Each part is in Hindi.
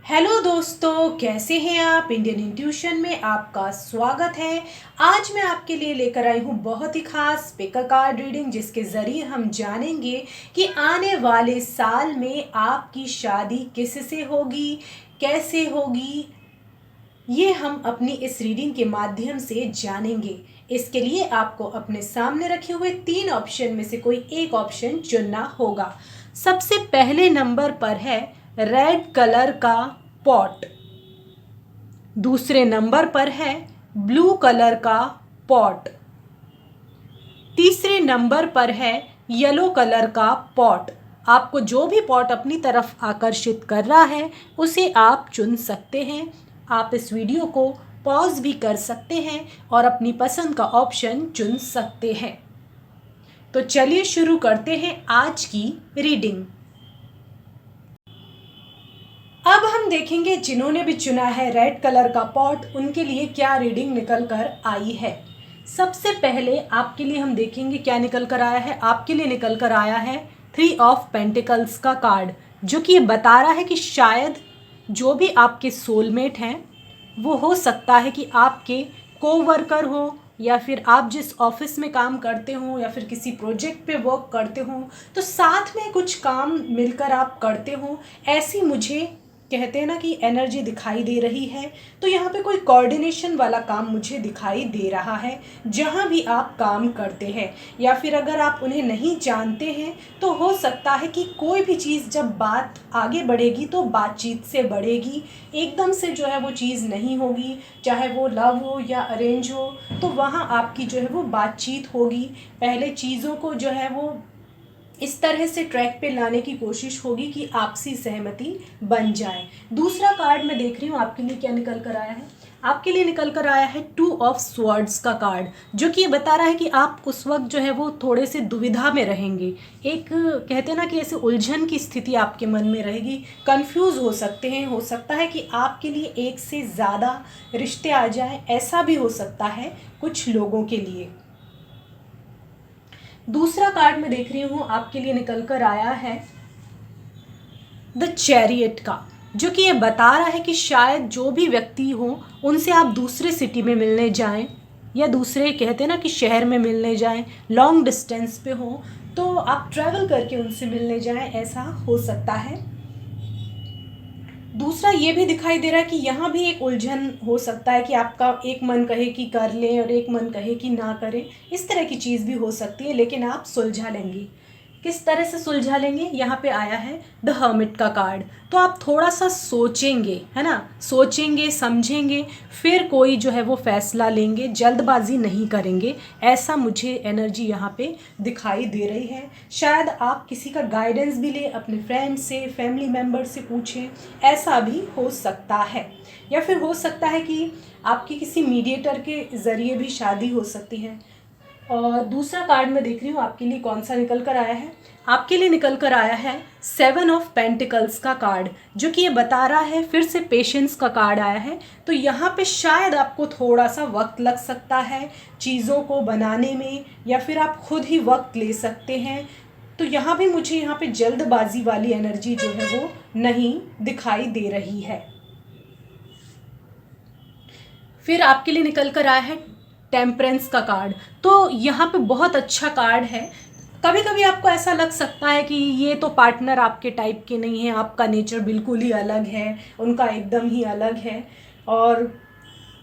हेलो दोस्तों, कैसे हैं आप। इंडियन इंट्यूशन में आपका स्वागत है। आज मैं आपके लिए लेकर आई हूँ बहुत ही खास पिकर कार्ड रीडिंग, जिसके ज़रिए हम जानेंगे कि आने वाले साल में आपकी शादी किससे होगी, कैसे होगी। ये हम अपनी इस रीडिंग के माध्यम से जानेंगे। इसके लिए आपको अपने सामने रखे हुए 3 ऑप्शन में से कोई एक ऑप्शन चुनना होगा। सबसे पहले नंबर पर है रेड कलर का पॉट। दूसरे नंबर पर है ब्लू कलर का पॉट। तीसरे नंबर पर है येलो कलर का पॉट। आपको जो भी पॉट अपनी तरफ आकर्षित कर रहा है उसे आप चुन सकते हैं। आप इस वीडियो को पॉज भी कर सकते हैं और अपनी पसंद का ऑप्शन चुन सकते हैं। तो चलिए शुरू करते हैं आज की रीडिंग। अब हम देखेंगे जिन्होंने भी चुना है रेड कलर का पॉट, उनके लिए क्या रीडिंग निकल कर आई है। सबसे पहले आपके लिए हम देखेंगे क्या निकल कर आया है। आपके लिए निकल कर आया है 3 ऑफ पेंटिकल्स का कार्ड, जो कि ये बता रहा है कि शायद जो भी आपके सोलमेट हैं वो हो सकता है कि आपके कोवर्कर हो, या फिर आप जिस ऑफिस में काम करते हो या फिर किसी प्रोजेक्ट पे वर्क करते हो, तो साथ में कुछ काम मिलकर आप करते हो। ऐसी मुझे कहते हैं ना कि एनर्जी दिखाई दे रही है। तो यहाँ पे कोई कोऑर्डिनेशन वाला काम मुझे दिखाई दे रहा है जहाँ भी आप काम करते हैं, या फिर अगर आप उन्हें नहीं जानते हैं तो हो सकता है कि कोई भी चीज़ जब बात आगे बढ़ेगी तो बातचीत से बढ़ेगी। एकदम से जो है वो चीज़ नहीं होगी, चाहे वो लव हो या अरेंज हो, तो वहाँ आपकी जो है वो बातचीत होगी। पहले चीज़ों को जो है वो इस तरह से ट्रैक पे लाने की कोशिश होगी कि आपसी सहमति बन जाए। दूसरा कार्ड मैं देख रही हूँ आपके लिए क्या निकल कर आया है। आपके लिए निकल कर आया है 2 ऑफ स्वॉर्ड्स का कार्ड, जो कि ये बता रहा है कि आप उस वक्त जो है वो थोड़े से दुविधा में रहेंगे। एक कहते हैं ना कि ऐसे उलझन की स्थिति आपके मन में रहेगी, कंफ्यूज हो सकते हैं। हो सकता है कि आपके लिए एक से ज़्यादा रिश्ते आ जाएं, ऐसा भी हो सकता है कुछ लोगों के लिए। दूसरा कार्ड मैं देख रही हूँ आपके लिए निकल कर आया है द चैरियट का, जो कि ये बता रहा है कि शायद जो भी व्यक्ति हो उनसे आप दूसरे सिटी में मिलने जाएं, या दूसरे कहते हैं ना कि शहर में मिलने जाएं, लॉन्ग डिस्टेंस पे हो तो आप ट्रैवल करके उनसे मिलने जाएं, ऐसा हो सकता है। दूसरा ये भी दिखाई दे रहा है कि यहाँ भी एक उलझन हो सकता है कि आपका एक मन कहे कि कर लें और एक मन कहे कि ना करें। इस तरह की चीज़ भी हो सकती है, लेकिन आप सुलझा लेंगे। किस तरह से सुलझा लेंगे, यहाँ पे आया है द हर्मिट का कार्ड। तो आप थोड़ा सा सोचेंगे, है ना, सोचेंगे समझेंगे, फिर कोई जो है वो फैसला लेंगे, जल्दबाजी नहीं करेंगे। ऐसा मुझे एनर्जी यहाँ पे दिखाई दे रही है। शायद आप किसी का गाइडेंस भी लें, अपने फ्रेंड से, फैमिली मेम्बर से पूछें, ऐसा भी हो सकता है। या फिर हो सकता है कि आपकी किसी मीडिएटर के ज़रिए भी शादी हो सकती है। और दूसरा कार्ड मैं देख रही हूँ आपके लिए कौन सा निकल कर आया है। आपके लिए निकल कर आया है 7 ऑफ पेंटिकल्स का कार्ड, जो कि ये बता रहा है, फिर से पेशेंस का कार्ड आया है। तो यहाँ पे शायद आपको थोड़ा सा वक्त लग सकता है चीज़ों को बनाने में, या फिर आप खुद ही वक्त ले सकते हैं। तो यहाँ भी मुझे यहाँ पे जल्दबाजी वाली एनर्जी जो है वो नहीं दिखाई दे रही है। फिर आपके लिए निकल कर आया है टेम्परेंस का कार्ड। तो यहाँ पे बहुत अच्छा कार्ड है। कभी कभी आपको ऐसा लग सकता है कि ये तो पार्टनर आपके टाइप के नहीं है, आपका नेचर बिल्कुल ही अलग है, उनका एकदम ही अलग है। और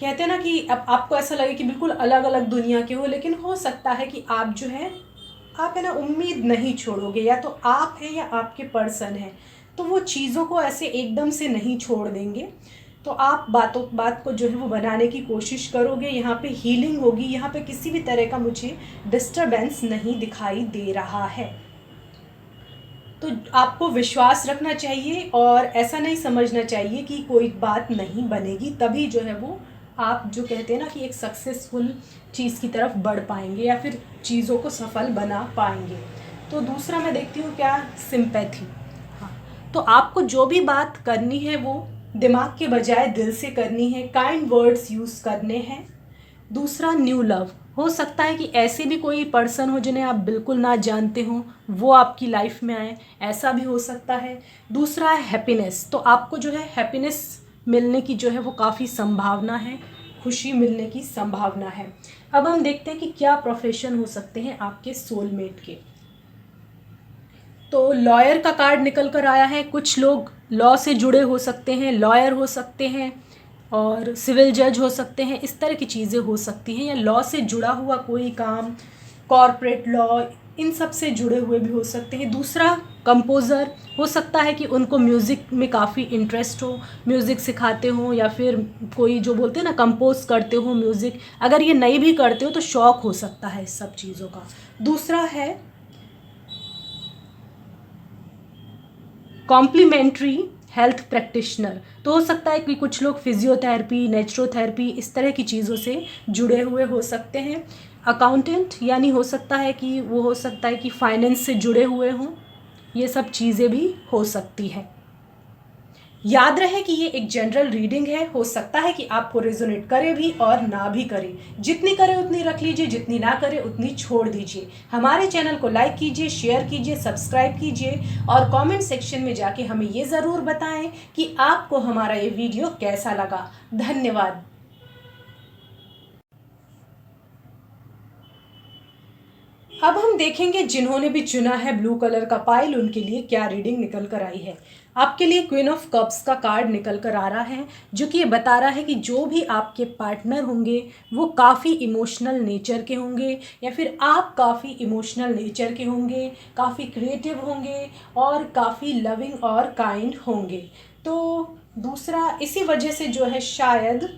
कहते हैं ना कि अब आपको ऐसा लगे कि बिल्कुल अलग अलग दुनिया के हो, लेकिन हो सकता है कि आप जो है आप है ना उम्मीद नहीं छोड़ोगे, या तो आप हैं या आपके पर्सन है, तो वो चीज़ों को ऐसे एकदम से नहीं छोड़ देंगे। तो आप बात को जो है वो बनाने की कोशिश करोगे। यहाँ पे हीलिंग होगी, यहाँ पे किसी भी तरह का मुझे डिस्टरबेंस नहीं दिखाई दे रहा है। तो आपको विश्वास रखना चाहिए और ऐसा नहीं समझना चाहिए कि कोई बात नहीं बनेगी, तभी जो है वो आप जो कहते हैं ना कि एक सक्सेसफुल चीज़ की तरफ बढ़ पाएंगे या फिर चीज़ों को सफल बना पाएंगे। तो दूसरा मैं देखती हूँ क्या, सिंपैथी। हाँ, तो आपको जो भी बात करनी है वो दिमाग के बजाय दिल से करनी है, काइंड वर्ड्स यूज़ करने हैं। दूसरा न्यू लव, हो सकता है कि ऐसे भी कोई पर्सन हो जिन्हें आप बिल्कुल ना जानते हो, वो आपकी लाइफ में आए, ऐसा भी हो सकता है। दूसरा है हैप्पीनेस, तो आपको जो है हैप्पीनेस मिलने की जो है वो काफ़ी संभावना है, खुशी मिलने की संभावना है। अब हम देखते हैं कि क्या प्रोफेशन हो सकते हैं आपके सोलमेट के। तो लॉयर का कार्ड निकल कर आया है। कुछ लोग लॉ से जुड़े हो सकते हैं, लॉयर हो सकते हैं और सिविल जज हो सकते हैं, इस तरह की चीज़ें हो सकती हैं, या लॉ से जुड़ा हुआ कोई काम, कॉरपोरेट लॉ, इन सब से जुड़े हुए भी हो सकते हैं। दूसरा, कंपोज़र हो सकता है कि उनको म्यूज़िक में काफ़ी इंटरेस्ट हो, म्यूज़िक सिखाते हो, या फिर कोई जो बोलते हैं ना कंपोज करते हो म्यूज़िक, अगर ये नहीं भी करते हो तो शौक़ हो सकता है इस सब चीज़ों का। दूसरा है कॉम्प्लीमेंट्री हेल्थ प्रैक्टिशनर, तो हो सकता है कि कुछ लोग फिजियोथेरेपी, नेचुरोथेरेपी, इस तरह की चीज़ों से जुड़े हुए हो सकते हैं। अकाउंटेंट, यानी हो सकता है कि वो हो सकता है कि फाइनेंस से जुड़े हुए हों, ये सब चीज़ें भी हो सकती हैं। याद रहे कि ये एक जनरल रीडिंग है, हो सकता है कि आपको रेजोनेट करे भी और ना भी करे। जितनी करे उतनी रख लीजिए, जितनी ना करे उतनी छोड़ दीजिए। हमारे चैनल को लाइक कीजिए, शेयर कीजिए, सब्सक्राइब कीजिए और कमेंट सेक्शन में जाके हमें ये ज़रूर बताएं कि आपको हमारा ये वीडियो कैसा लगा। धन्यवाद। अब हम देखेंगे जिन्होंने भी चुना है ब्लू कलर का पाइल, उनके लिए क्या रीडिंग निकल कर आई है। आपके लिए क्वीन ऑफ कप्स का कार्ड निकल कर आ रहा है, जो कि ये बता रहा है कि जो भी आपके पार्टनर होंगे वो काफ़ी इमोशनल नेचर के होंगे, या फिर आप काफ़ी इमोशनल नेचर के होंगे, काफ़ी क्रिएटिव होंगे और काफ़ी लविंग और काइंड होंगे। तो दूसरा, इसी वजह से जो है शायद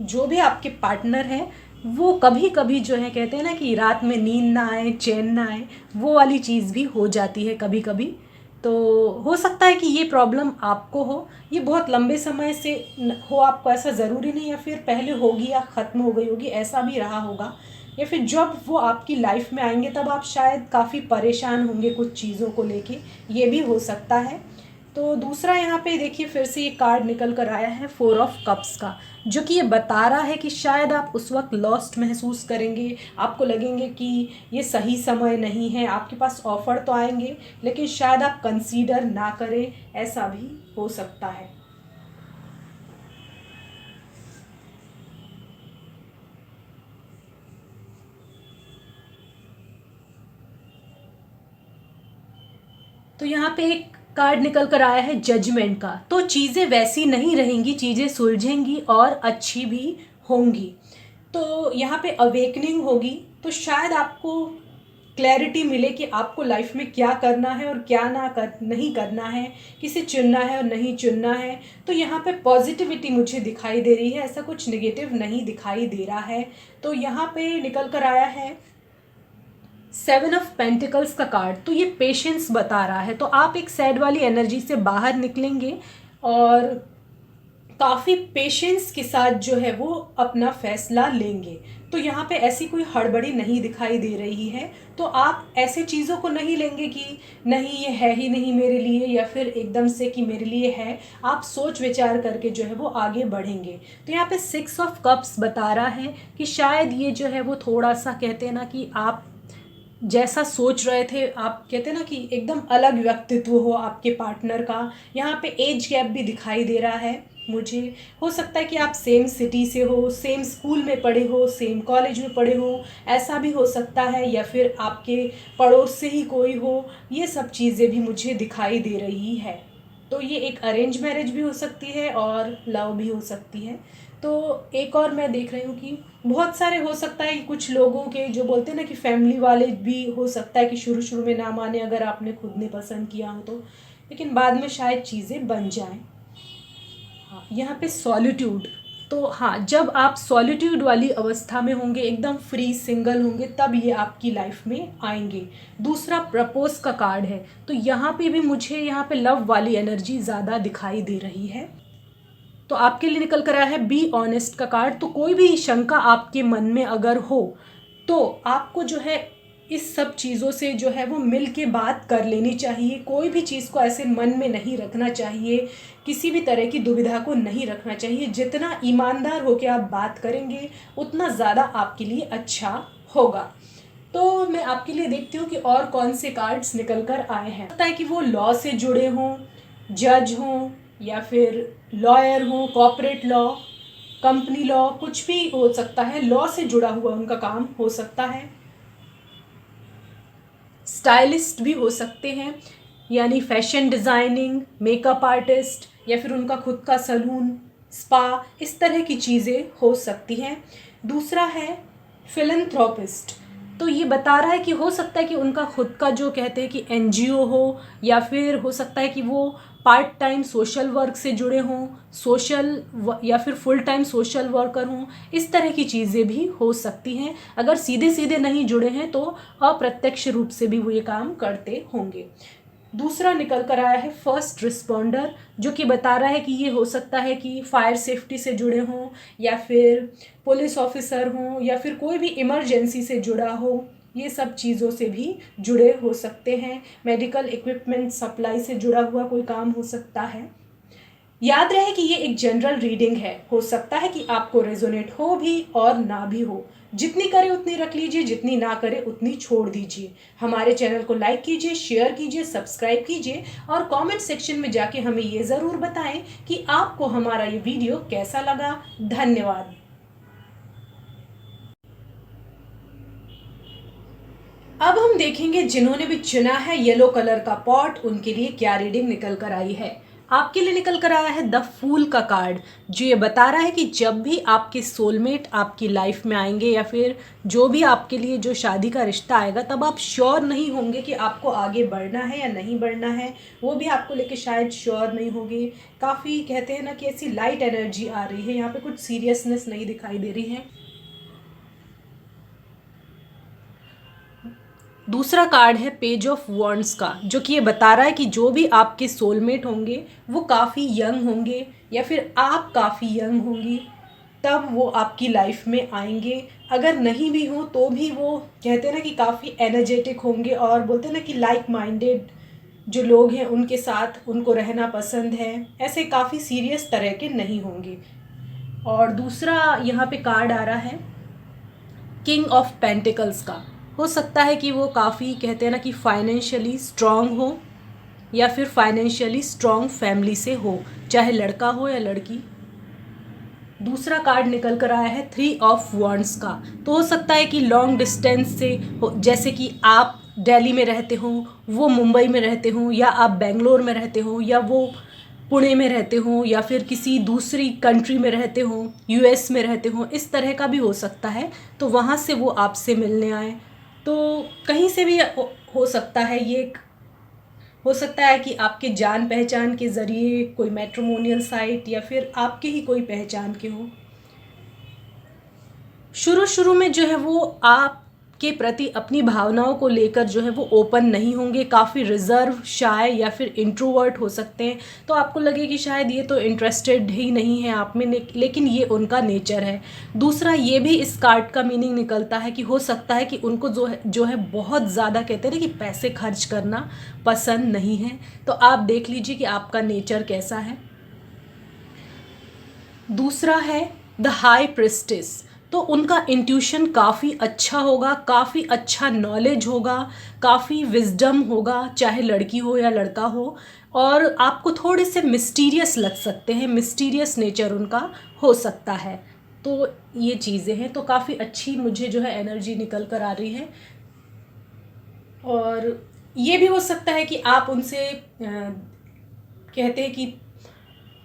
जो भी आपके पार्टनर हैं वो कभी कभी जो है, कहते हैं ना कि रात में नींद ना आए, चैन ना आए, वो वाली चीज़ भी हो जाती है कभी कभी। तो हो सकता है कि ये प्रॉब्लम आपको हो, ये बहुत लंबे समय से हो आपको, ऐसा ज़रूरी नहीं, या फिर पहले होगी या ख़त्म हो गई होगी, ऐसा भी रहा होगा, या फिर जब वो आपकी लाइफ में आएंगे तब आप शायद काफ़ी परेशान होंगे कुछ चीज़ों को लेके, ये भी हो सकता है। तो दूसरा, यहाँ पे देखिए फिर से ये कार्ड निकल कर आया है 4 ऑफ कप्स का, जो कि ये बता रहा है कि शायद आप उस वक्त लॉस्ट महसूस करेंगे, आपको लगेंगे कि ये सही समय नहीं है, आपके पास ऑफ़र तो आएंगे लेकिन शायद आप कंसीडर ना करें, ऐसा भी हो सकता है। तो यहाँ पे एक कार्ड निकल कर आया है जजमेंट का, तो चीज़ें वैसी नहीं रहेंगी, चीज़ें सुलझेंगी और अच्छी भी होंगी। तो यहाँ पे अवेकनिंग होगी, तो शायद आपको क्लैरिटी मिले कि आपको लाइफ में क्या करना है और क्या नहीं करना है, किसे चुनना है और नहीं चुनना है। तो यहाँ पे पॉजिटिविटी मुझे दिखाई दे रही है, ऐसा कुछ नेगेटिव नहीं दिखाई दे रहा है। तो यहाँ पे निकल कर आया है 7 ऑफ पेंटिकल्स का कार्ड, तो ये पेशेंस बता रहा है। तो आप एक सैड वाली एनर्जी से बाहर निकलेंगे और काफ़ी पेशेंस के साथ जो है वो अपना फैसला लेंगे। तो यहाँ पे ऐसी कोई हड़बड़ी नहीं दिखाई दे रही है। तो आप ऐसे चीज़ों को नहीं लेंगे कि नहीं ये है ही नहीं मेरे लिए, या फिर एकदम से कि मेरे लिए है। आप सोच विचार करके जो है वो आगे बढ़ेंगे। तो यहाँ पे 6 ऑफ कप्स बता रहा है कि शायद ये जो है वो थोड़ा सा, कहते हैं ना कि आप जैसा सोच रहे थे, आप कहते हैं ना कि एकदम अलग व्यक्तित्व हो आपके पार्टनर का। यहाँ पे एज गैप भी दिखाई दे रहा है मुझे। हो सकता है कि आप सेम सिटी से हो, सेम स्कूल में पढ़े हो, सेम कॉलेज में पढ़े हो, ऐसा भी हो सकता है, या फिर आपके पड़ोस से ही कोई हो। ये सब चीज़ें भी मुझे दिखाई दे रही है। तो ये एक अरेंज मैरिज भी हो सकती है और लव भी हो सकती है। तो एक और मैं देख रही हूँ कि बहुत सारे हो सकता है कि कुछ लोगों के जो बोलते हैं ना कि फैमिली वाले भी हो सकता है कि शुरू में ना माने, अगर आपने खुद ने पसंद किया हो तो, लेकिन बाद में शायद चीज़ें बन जाएं। हाँ, यहाँ पे सॉलिट्यूड, तो हाँ, जब आप सॉलिट्यूड वाली अवस्था में होंगे, एकदम फ्री सिंगल होंगे, तब ये आपकी लाइफ में आएंगे। दूसरा, प्रपोज का कार्ड है, तो यहाँ पे भी मुझे यहाँ पे लव वाली एनर्जी ज़्यादा दिखाई दे रही है। तो आपके लिए निकल कर आया है बी ऑनेस्ट का कार्ड। तो कोई भी शंका आपके मन में अगर हो तो आपको जो है इस सब चीज़ों से जो है वो मिल के बात कर लेनी चाहिए। कोई भी चीज़ को ऐसे मन में नहीं रखना चाहिए, किसी भी तरह की दुविधा को नहीं रखना चाहिए। जितना ईमानदार होकर आप बात करेंगे उतना ज़्यादा आपके लिए अच्छा होगा। तो मैं आपके लिए देखती हूँ कि और कौन से कार्ड्स निकल कर आए हैं। लगता है कि वो लॉ से जुड़े हों, जज हों, या फिर लॉयर हों, कॉर्पोरेट लॉ, कंपनी लॉ, कुछ भी हो सकता है। लॉ से जुड़ा हुआ उनका काम हो सकता है। स्टाइलिस्ट भी हो सकते हैं, यानी फैशन डिज़ाइनिंग, मेकअप आर्टिस्ट, या फिर उनका खुद का सलून, स्पा, इस तरह की चीज़ें हो सकती हैं। दूसरा है फिलैंथ्रोपिस्ट। तो ये बता रहा है कि हो सकता है कि उनका खुद का जो कहते हैं कि एनजीओ हो, या फिर हो सकता है कि वो पार्ट टाइम सोशल वर्क से जुड़े हों, या फिर फुल टाइम सोशल वर्कर हों। इस तरह की चीज़ें भी हो सकती हैं। अगर सीधे सीधे नहीं जुड़े हैं तो अप्रत्यक्ष रूप से भी वो ये काम करते होंगे। दूसरा निकल कर आया है फर्स्ट रिस्पॉन्डर, जो कि बता रहा है कि ये हो सकता है कि फायर सेफ्टी से जुड़े हों, या फिर पुलिस ऑफिसर हों, या फिर कोई भी इमरजेंसी से जुड़ा हो। ये सब चीज़ों से भी जुड़े हो सकते हैं। मेडिकल इक्विपमेंट सप्लाई से जुड़ा हुआ कोई काम हो सकता है। याद रहे कि ये एक जनरल रीडिंग है। हो सकता है कि आपको रेजोनेट हो भी और ना भी हो। जितनी करे उतनी रख लीजिए, जितनी ना करे उतनी छोड़ दीजिए। हमारे चैनल को लाइक कीजिए, शेयर कीजिए, सब्सक्राइब कीजिए, और कमेंट सेक्शन में जाके हमें ये ज़रूर बताएं कि आपको हमारा ये वीडियो कैसा लगा। धन्यवाद। अब हम देखेंगे जिन्होंने भी चुना है येलो कलर का पॉट, उनके लिए क्या रीडिंग निकल कर आई है। आपके लिए निकल कर आया है द फूल का कार्ड, जो ये बता रहा है कि जब भी आपके सोलमेट आपकी लाइफ में आएंगे, या फिर जो भी आपके लिए जो शादी का रिश्ता आएगा, तब आप श्योर नहीं होंगे कि आपको आगे बढ़ना है या नहीं बढ़ना है। वो भी आपको लेके शायद श्योर नहीं होंगे। काफ़ी कहते हैं ना कि ऐसी लाइट एनर्जी आ रही है, यहाँ पे कुछ सीरियसनेस नहीं दिखाई दे रही है। दूसरा कार्ड है पेज ऑफ वॉन्ड्स का, जो कि ये बता रहा है कि जो भी आपके सोलमेट होंगे वो काफ़ी यंग होंगे, या फिर आप काफ़ी यंग होंगी, तब वो आपकी लाइफ में आएंगे। अगर नहीं भी हो तो भी वो कहते हैं ना कि काफ़ी एनर्जेटिक होंगे, और बोलते हैं ना कि लाइक माइंडेड जो लोग हैं उनके साथ उनको रहना पसंद है। ऐसे काफ़ी सीरियस तरह के नहीं होंगे। और दूसरा यहाँ पे कार्ड आ रहा है किंग ऑफ पेंटिकल्स का। हो सकता है कि वो काफ़ी कहते हैं ना कि फाइनेंशियली स्ट्रांग हो, या फिर फाइनेंशियली स्ट्रांग फैमिली से हो, चाहे लड़का हो या लड़की। दूसरा कार्ड निकल कर आया है थ्री ऑफ वॉन्ड्स का। तो हो सकता है कि लॉन्ग डिस्टेंस से हो, जैसे कि आप दिल्ली में रहते हो, वो मुंबई में रहते हो, या आप बेंगलोर में रहते हो, या वो पुणे में रहते हो, या फिर किसी दूसरी कंट्री में रहते हो, यूएस में रहते हो। इस तरह का भी हो सकता है। तो वहाँ से वो आपसे मिलने आए। तो कहीं से भी हो सकता है। ये हो सकता है कि आपके जान पहचान के ज़रिए कोई मैट्रिमोनियल साइट, या फिर आपके ही कोई पहचान के हो। शुरू शुरू में जो है वो आपके प्रति अपनी भावनाओं को लेकर जो है वो ओपन नहीं होंगे, काफ़ी रिजर्व, शाय, या फिर इंट्रोवर्ट हो सकते हैं। तो आपको लगे कि शायद ये तो इंटरेस्टेड ही नहीं है आप में, लेकिन ये उनका नेचर है। दूसरा, ये भी इस कार्ड का मीनिंग निकलता है कि हो सकता है कि उनको जो है बहुत ज़्यादा कहते हैं ना कि पैसे खर्च करना पसंद नहीं है। तो आप देख लीजिए कि आपका नेचर कैसा है। दूसरा है द हाई प्रिस्टेस। तो उनका इंट्यूशन काफ़ी अच्छा होगा, काफ़ी अच्छा नॉलेज होगा, काफ़ी विजडम होगा, चाहे लड़की हो या लड़का हो। और आपको थोड़े से मिस्टीरियस लग सकते हैं, मिस्टीरियस नेचर उनका हो सकता है। तो ये चीज़ें हैं। तो काफ़ी अच्छी मुझे जो है एनर्जी निकल कर आ रही है। और ये भी हो सकता है कि आप उनसे कहते हैं कि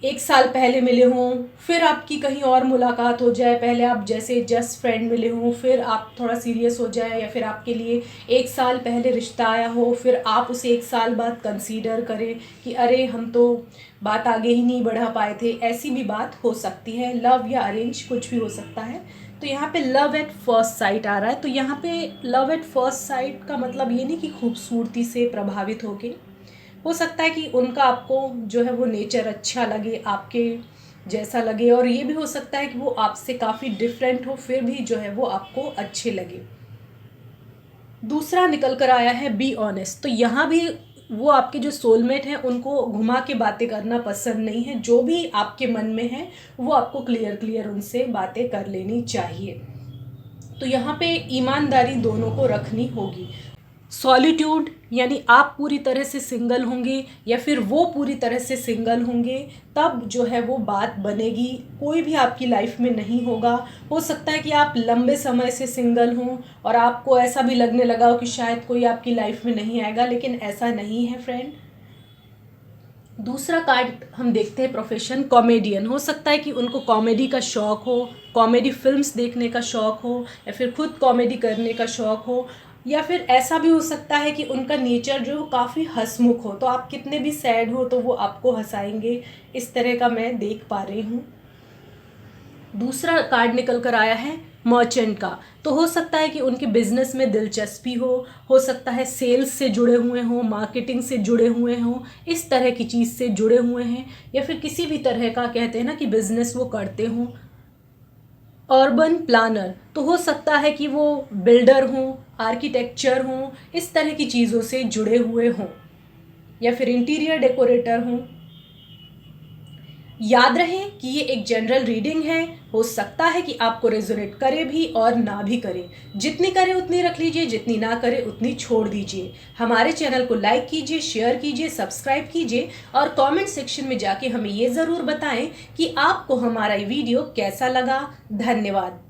1 साल पहले मिले हों, फिर आपकी कहीं और मुलाकात हो जाए। पहले आप जैसे जस्ट फ्रेंड मिले हों, फिर आप थोड़ा सीरियस हो जाए, या फिर आपके लिए 1 साल पहले रिश्ता आया हो, फिर आप उसे 1 साल बाद कंसीडर करें कि अरे हम तो बात आगे ही नहीं बढ़ा पाए थे। ऐसी भी बात हो सकती है। लव या अरेंज कुछ भी हो सकता है। तो यहाँ पे लव एट फर्स्ट साइट आ रहा है। तो यहाँ पे लव एट फर्स्ट साइट का मतलब ये नहीं कि खूबसूरती से प्रभावित होके। हो सकता है कि उनका आपको जो है वो नेचर अच्छा लगे, आपके जैसा लगे। और ये भी हो सकता है कि वो आपसे काफ़ी डिफरेंट हो, फिर भी जो है वो आपको अच्छे लगे। दूसरा निकल कर आया है बी ऑनेस्ट। तो यहाँ भी वो आपके जो सोलमेट हैं उनको घुमा के बातें करना पसंद नहीं है। जो भी आपके मन में है वो आपको क्लियर उनसे बातें कर लेनी चाहिए। तो यहाँ पे ईमानदारी दोनों को रखनी होगी। सॉलिट्यूड यानी आप पूरी तरह से सिंगल होंगे या फिर वो पूरी तरह से सिंगल होंगे, तब जो है वो बात बनेगी। कोई भी आपकी लाइफ में नहीं होगा। हो सकता है कि आप लंबे समय से सिंगल हों और आपको ऐसा भी लगने लगा हो कि शायद कोई आपकी लाइफ में नहीं आएगा, लेकिन ऐसा नहीं है फ्रेंड। दूसरा कार्ड हम देखते हैं प्रोफेशन कॉमेडियन। हो सकता है कि उनको कॉमेडी का शौक़ हो, कॉमेडी फिल्म्स देखने का शौक़ हो, या फिर खुद कॉमेडी करने का शौक़ हो, या फिर ऐसा भी हो सकता है कि उनका नेचर जो काफ़ी हंसमुख हो, तो आप कितने भी सैड हो तो वो आपको हंसाएंगे। इस तरह का मैं देख पा रही हूँ। दूसरा कार्ड निकल कर आया है मर्चेंट का। तो हो सकता है कि उनके बिजनेस में दिलचस्पी हो सकता है सेल्स से जुड़े हुए हों, मार्केटिंग से जुड़े हुए हों, इस तरह की चीज़ से जुड़े हुए हैं, या फिर किसी भी तरह का कहते हैं ना कि बिजनेस वो करते हों। अर्बन प्लानर, तो हो सकता है कि वो बिल्डर हों, आर्किटेक्चर हों, इस तरह की चीज़ों से जुड़े हुए हों, या फिर इंटीरियर डेकोरेटर हों। याद रहे कि ये एक जनरल रीडिंग है। हो सकता है कि आपको रेजोनेट करे भी और ना भी करे। जितनी करे उतनी रख लीजिए, जितनी ना करे उतनी छोड़ दीजिए। हमारे चैनल को लाइक कीजिए, शेयर कीजिए, सब्सक्राइब कीजिए और कमेंट सेक्शन में जाके हमें ये ज़रूर बताएं कि आपको हमारा ये वीडियो कैसा लगा। धन्यवाद।